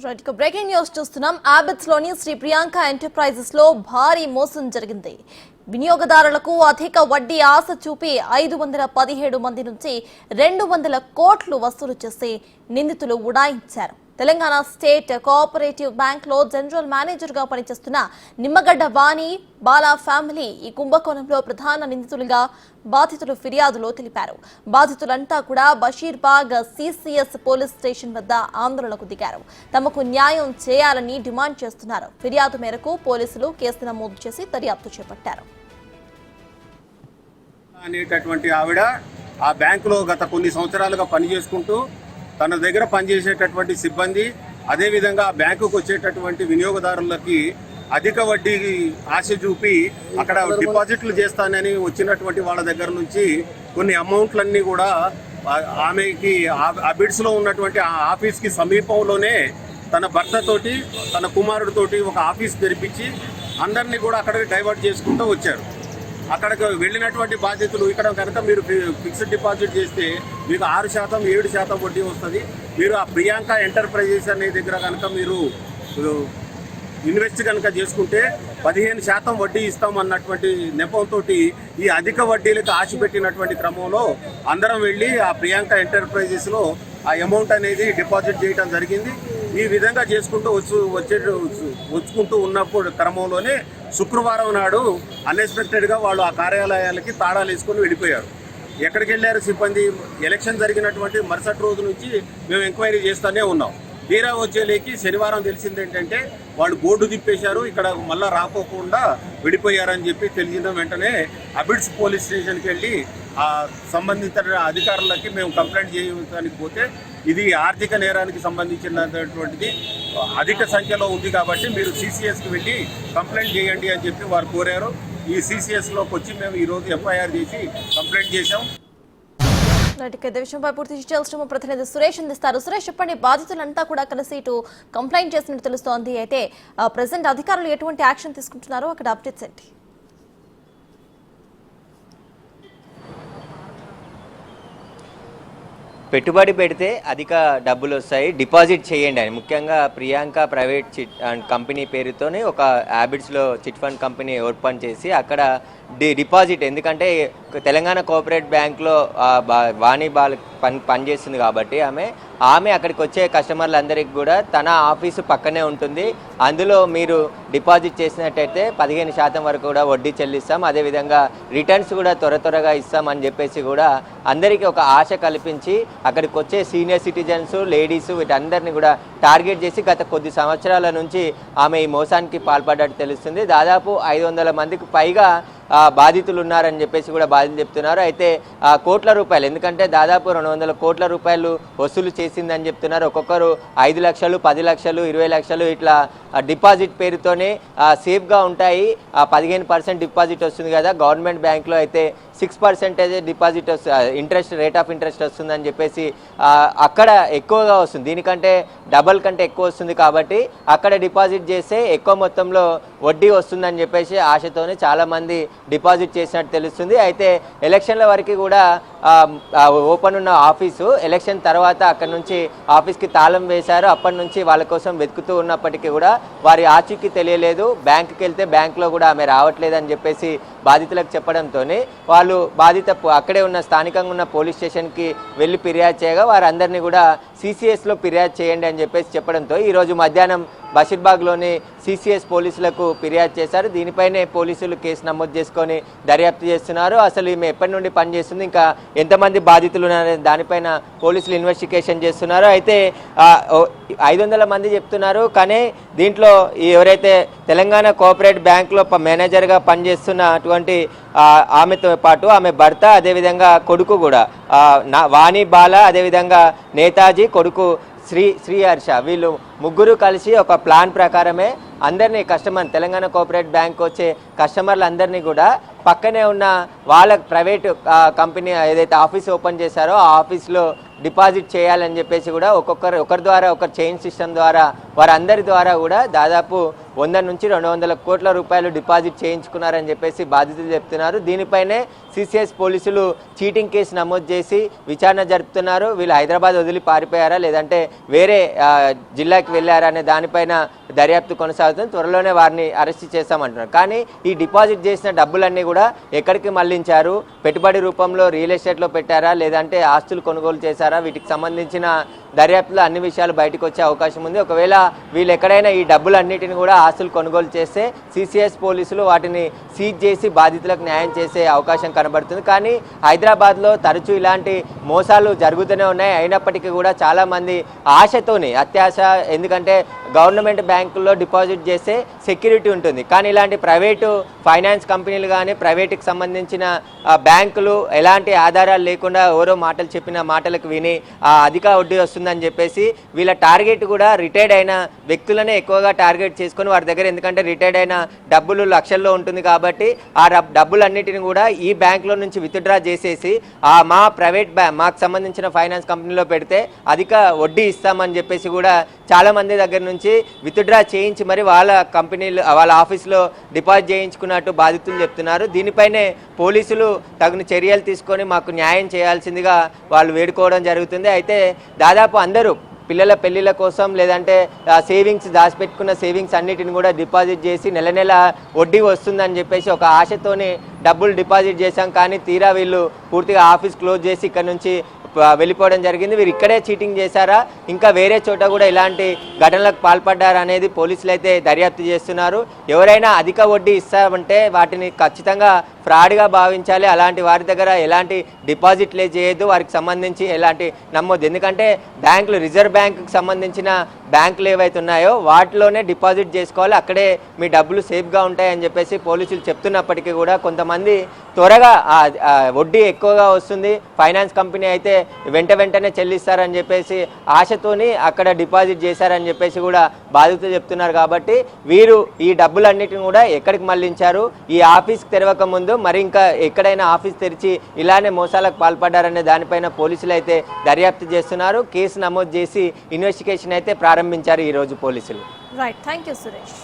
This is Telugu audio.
బ్రేకింగ్ న్యూస్ చూస్తున్నాం. ఆబిట్స్ లోని శ్రీ ప్రియాంక ఎంటర్ప్రైజెస్ లో భారీ మోసం జరిగింది. వినియోగదారులకు అధిక వడ్డీ ఆశ చూపి 517 మంది నుంచి 200 కోట్లు వసూలు చేసి నిందితులు ఉడాయించారు. తెలంగాణ స్టేట్ కోఆపరేటివ్ బ్యాంక్ లో జనరల్ మేనేజర్ గా పనిచేస్తున్న నిమ్మగడ్డ వాణి బాలా ఫ్యామిలీ ఈ కుంభకోణంలో ప్రధాన నిందితులుగా బాధితులు ఫిర్యాదులో తెలిపారు. బాధితులంతా కూడా బషీర్బాగ్ సిసిఎస్ పోలీస్ స్టేషన్ వద్ద ఆందోళనకు దిగారు. తమకు న్యాయం చేయాలని డిమాండ్ చేస్తున్నారు. ఫిర్యాదు మేరకు పోలీసులు కేసు నమోదు చేసి దర్యాప్తు చేపట్టారు. అనేటటువంటి ఆవిడ ఆ బ్యాంకులో గత కొన్ని సంవత్సరాలుగా పనిచేసుకుంటూ తన దగ్గర పనిచేసేటటువంటి సిబ్బంది అదేవిధంగా బ్యాంకుకు వచ్చేటటువంటి వినియోగదారులకి అధిక వడ్డీ ఆశ చూపి అక్కడ డిపాజిట్లు చేస్తానని వచ్చినటువంటి వాళ్ళ దగ్గర నుంచి కొన్ని అమౌంట్లన్నీ కూడా ఆమెకి ఆ బిడ్స్లో ఉన్నటువంటి ఆ ఆఫీస్కి సమీపంలోనే తన భర్తతోటి తన కుమారుడితోటి ఒక ఆఫీస్ తెరిపించి అందరినీ కూడా అక్కడికి డైవర్ట్ చేసుకుంటూ వచ్చారు. అక్కడికి వెళ్ళినటువంటి బాధ్యతలు ఇక్కడ కనుక మీరు ఫిక్స్డ్ డిపాజిట్ చేస్తే మీకు 6%, 7% వడ్డీ వస్తుంది. మీరు ఆ ప్రియాంక ఎంటర్ప్రైజెస్ అనే దగ్గర కనుక మీరు ఇన్వెస్ట్ కనుక చేసుకుంటే 15% వడ్డీ ఇస్తామన్నటువంటి నెపంతో ఈ అధిక వడ్డీలకు ఆశ పెట్టినటువంటి క్రమంలో అందరం వెళ్ళి ఆ ప్రియాంక ఎంటర్ప్రైజెస్లో ఆ అమౌంట్ అనేది డిపాజిట్ చేయడం జరిగింది. ఈ విధంగా చేసుకుంటూ వచ్చుకుంటూ ఉన్నప్పుడు క్రమంలోనే శుక్రవారం నాడు అన్ఎక్స్పెక్టెడ్గా వాళ్ళు ఆ కార్యాలయాలకి తాళాలు వేసుకొని వెళ్ళిపోయారు. ఎక్కడికి వెళ్ళారు సిబ్బంది? ఎలక్షన్ జరిగినటువంటి మరుసటి రోజు నుంచి మేము ఎంక్వైరీ చేస్తూనే ఉన్నాం. తీరా వచ్చేలేకి శనివారం తెలిసింది ఏంటంటే వాళ్ళు బోర్డు తిప్పేశారు, ఇక్కడ మళ్ళీ రాకోకుండా విడిపోయారని చెప్పి తెలిసిన వెంటనే అబిడ్స్ పోలీస్ స్టేషన్కి వెళ్ళి ఆ సంబంధిత అధికారులకి మేము కంప్లైంట్ చేయడానికి పోతే ఇది ఆర్థిక నేరానికి సంబంధించినటువంటిది అధిక సంఖ్యలో ఉంది కాబట్టి మీరు సిసిఎస్కి వెళ్ళి కంప్లైంట్ చేయండి అని చెప్పి వారు కోరారు. ఈ సిసిఎస్లోకి వచ్చి మేము ఈరోజు ఎఫ్ఐఆర్ చేసి కంప్లైంట్ చేశాం. విషయంపై పూర్తి డీటెయిల్స్ ప్రతినిధి సురేష్ అందిస్తారు. సురేష్, చెప్పండి, బాధితులంతా కూడా కలిసి ఇటు కంప్లైంట్ చేసినట్టు తెలుస్తోంది. అయితే ప్రెసెంట్ అధికారులు ఎటువంటి యాక్షన్ తీసుకుంటున్నారో అక్కడ అప్డేట్స్ ఏంటి? పెట్టుబడి పెడితే అధిక డబ్బులు వస్తాయి, డిపాజిట్ చేయండి అని ముఖ్యంగా Priyanka private chit and company పేరుతోనే ఒక హ్యాబిట్స్లో చిట్ ఫండ్ కంపెనీ ఓపెన్ చేసి అక్కడ డిపాజిట్, ఎందుకంటే తెలంగాణ కోఆపరేట్ బ్యాంక్లో వాణి బాల పనిచేస్తుంది కాబట్టి ఆమె అక్కడికి వచ్చే కస్టమర్లందరికీ కూడా తన ఆఫీసు పక్కనే ఉంటుంది. అందులో మీరు డిపాజిట్ చేసినట్టయితే 15% వరకు కూడా వడ్డీ చెల్లిస్తాం, అదేవిధంగా రిటర్న్స్ కూడా త్వరగా ఇస్తామని చెప్పేసి కూడా అందరికీ ఒక ఆశ కల్పించి అక్కడికి వచ్చే సీనియర్ సిటిజన్స్, లేడీస్ వీటందరినీ కూడా టార్గెట్ చేసి గత కొద్ది సంవత్సరాల నుంచి ఆమె ఈ మోసానికి పాల్పడ్డట్టు తెలుస్తుంది. దాదాపు 500 మందికి పైగా బాధితులు ఉన్నారని చెప్పేసి కూడా బాధితులు చెప్తున్నారు. అయితే కోట్ల రూపాయలు, ఎందుకంటే దాదాపు 200 కోట్ల రూపాయలు వసూలు చేసిందని చెప్తున్నారు. ఒక్కొక్కరు 5 లక్షలు, 10 లక్షలు, 20 లక్షలు ఇట్లా డిపాజిట్ పేరుతోనే సేఫ్గా ఉంటాయి. 15% డిపాజిట్ వస్తుంది కదా, గవర్నమెంట్ బ్యాంక్లో అయితే 6% డిపాజిట్ వస్తుంది, రేట్ ఆఫ్ ఇంట్రెస్ట్ వస్తుందని చెప్పేసి అక్కడ ఎక్కువగా వస్తుంది, దీనికంటే డబల్ కంటే ఎక్కువ వస్తుంది. కాబట్టి అక్కడ డిపాజిట్ చేస్తే ఎక్కువ మొత్తంలో వడ్డీ వస్తుందని చెప్పేసి ఆశతోనే చాలామంది డిపాజిట్ చేసినట్టు తెలుస్తుంది. అయితే ఎలక్షన్ల వరకు కూడా ఓపెన్ ఉన్న ఆఫీసు ఎలక్షన్ తర్వాత అక్కడ నుంచి ఆఫీస్కి తాళం వేశారు. అప్పటి నుంచి వాళ్ళ కోసం వెతుకుతూ ఉన్నప్పటికీ కూడా వారి ఆచూకీ తెలియలేదు. బ్యాంకుకి వెళ్తే బ్యాంకులో కూడా ఆమె రావట్లేదని చెప్పేసి బాధితులకు చెప్పడంతో వాళ్ళు అక్కడే ఉన్న స్థానికంగా ఉన్న పోలీస్ స్టేషన్కి వెళ్ళి ఫిర్యాదు చేయగా వారందరినీ కూడా సిసిఎస్లో ఫిర్యాదు చేయండి అని చెప్పేసి చెప్పడంతో ఈరోజు మధ్యాహ్నం బషీర్బాగ్లోని సిసిఎస్ పోలీసులకు ఫిర్యాదు చేశారు. దీనిపైనే పోలీసులు కేసు నమోదు చేసుకొని దర్యాప్తు చేస్తున్నారు. అసలు ఈమె ఎప్పటి నుండి పనిచేస్తుంది, ఇంకా ఎంతమంది బాధితులు ఉన్నారనే దానిపైన పోలీసులు ఇన్వెస్టిగేషన్ చేస్తున్నారు. అయితే 500 మంది చెప్తున్నారు, కానీ దీంట్లో ఎవరైతే తెలంగాణ కోఆపరేట్ బ్యాంక్లో మేనేజర్గా పనిచేస్తున్నటువంటి ఆమెతో పాటు ఆమె భర్త, అదేవిధంగా కొడుకు కూడా వాణి బాల, అదేవిధంగా నేతాజీ కొడుకు శ్రీహర్ష, వీళ్ళు ముగ్గురు కలిసి ఒక ప్లాన్ ప్రకారమే అందరినీ తెలంగాణ కోఆపరేట్ బ్యాంక్ వచ్చే కస్టమర్లందరినీ కూడా పక్కనే ఉన్న వాళ్ళ ప్రైవేట్ కంపెనీ ఏదైతే ఆఫీస్ ఓపెన్ చేశారో ఆ ఆఫీస్లో డిపాజిట్ చేయాలని చెప్పేసి కూడా ఒకరి ద్వారా ఒకరు చైన్ సిస్టమ్ ద్వారా వారందరి ద్వారా కూడా దాదాపు 100 నుంచి 200 కోట్ల రూపాయలు డిపాజిట్ చేయించుకున్నారని చెప్పేసి బాధితులు చెప్తున్నారు. దీనిపైనే సిసిఎస్ పోలీసులు చీటింగ్ కేసు నమోదు చేసి విచారణ జరుపుతున్నారు. వీళ్ళు హైదరాబాద్ వదిలి పారిపోయారా లేదంటే వేరే జిల్లాకి వెళ్ళారా అనే దానిపైన దర్యాప్తు కొనసాగుతుంది. త్వరలోనే వారిని అరెస్ట్ చేస్తామంటున్నారు. కానీ ఈ డిపాజిట్ చేసిన డబ్బులన్నీ కూడా ఎక్కడికి మళ్లించారు, పెట్టుబడి రూపంలో రియల్ ఎస్టేట్లో పెట్టారా లేదంటే ఆస్తులు కొనుగోలు చేశారా, వీటికి సంబంధించిన దర్యాప్తులో అన్ని విషయాలు బయటకు వచ్చే అవకాశం ఉంది. ఒకవేళ వీళ్ళు ఎక్కడైనా ఈ డబ్బులన్నిటిని కూడా ఆస్తులు కొనుగోలు చేస్తే సిసిఎస్ పోలీసులు వాటిని సీజ్ చేసి బాధితులకు న్యాయం చేసే అవకాశం కనబడుతుంది. కానీ హైదరాబాద్లో తరచూ ఇలాంటి మోసాలు జరుగుతూనే ఉన్నాయి. అయినప్పటికీ కూడా చాలామంది ఆశతోని అత్యాశ, ఎందుకంటే గవర్నమెంట్ బ్యాంకుల్లో డిపాజిట్ చేస్తే సెక్యూరిటీ ఉంటుంది. కానీ ఇలాంటి ప్రైవేటు ఫైనాన్స్ కంపెనీలు కానీ ప్రైవేటుకి సంబంధించిన బ్యాంకులు ఎలాంటి ఆధారాలు లేకుండా ఎవరో మాటలు చెప్పిన మాటలకు విని అధిక వడ్డీ వస్తుందని చెప్పేసి వీళ్ళ టార్గెట్ కూడా రిటైర్డ్ అయిన వ్యక్తులనే ఎక్కువగా టార్గెట్ చేసుకొని వారి దగ్గర, ఎందుకంటే రిటైర్డ్ అయిన డబ్బులు లక్షల్లో ఉంటుంది కాబట్టి ఆ డబ్బులన్నిటిని కూడా ఈ బ్యాంకులో నుంచి విత్డ్రా చేసేసి మా ప్రైవేట్ మాకు సంబంధించిన ఫైనాన్స్ కంపెనీలో పెడితే అధిక వడ్డీ ఇస్తామని చెప్పేసి కూడా చాలామంది దగ్గర నుంచి విత్డ్రా చేయించి మరి వాళ్ళ కంపెనీలు వాళ్ళ ఆఫీస్లో డిపాజిట్ చేయించుకున్నట్టు బాధితులు చెప్తున్నారు. దీనిపైనే పోలీసులు తగిన చర్యలు తీసుకొని మాకు న్యాయం చేయాల్సిందిగా వాళ్ళు వేడుకోవడం జరుగుతుంది. అయితే దాదాపు అందరూ పిల్లల పెళ్లిళ్ళ కోసం లేదంటే సేవింగ్స్ దాచిపెట్టుకున్న సేవింగ్స్ అన్నిటిని కూడా డిపాజిట్ చేసి నెల నెల వడ్డీ వస్తుందని చెప్పేసి ఒక ఆశతోనే డబ్బులు డిపాజిట్ చేశాం. కానీ తీరా వీళ్ళు పూర్తిగా ఆఫీస్ క్లోజ్ చేసి ఇక్కడ నుంచి వెళ్ళిపోవడం జరిగింది. వీరు ఇక్కడే చీటింగ్ చేశారా, ఇంకా వేరే చోట కూడా ఇలాంటి ఘటనలకు పాల్పడ్డారా అనేది పోలీసులు అయితే దర్యాప్తు చేస్తున్నారు. ఎవరైనా అధిక వడ్డీ ఇస్తామంటే వాటిని ఖచ్చితంగా ఫ్రాడ్గా భావించాలి. అలాంటి వారి దగ్గర ఎలాంటి డిపాజిట్లే చేయొద్దు, వారికి సంబంధించి ఎలాంటి నమ్మొద్దు. ఎందుకంటే బ్యాంకులు, రిజర్వ్ బ్యాంకుకి సంబంధించిన బ్యాంకులు ఏవైతే ఉన్నాయో వాటిలోనే డిపాజిట్ చేసుకోవాలి, అక్కడే మీ డబ్బులు సేఫ్గా ఉంటాయని చెప్పేసి పోలీసులు చెప్తున్నప్పటికీ కూడా కొంతమంది త్వరగా వడ్డీ ఎక్కువగా వస్తుంది, ఫైనాన్స్ కంపెనీ అయితే వెంటనే చెల్లిస్తారని చెప్పేసి ఆశతోని అక్కడ డిపాజిట్ చేశారని చెప్పేసి కూడా బాధితులు చెప్తున్నారు. కాబట్టి వీరు ఈ డబ్బులన్నిటిని కూడా ఎక్కడికి మళ్లించారు, ఈ ఆఫీస్కి తెరవక ముందు మరి ఇంకా ఎక్కడైనా ఆఫీస్ తెరిచి ఇలానే మోసాలకు పాల్పడ్డారనే దానిపైన పోలీసులు అయితే దర్యాప్తు చేస్తున్నారు. కేసు నమోదు చేసి ఇన్వెస్టిగేషన్ అయితే ప్రారంభించారు ఈరోజు పోలీసులు. Right, thank you Suresh.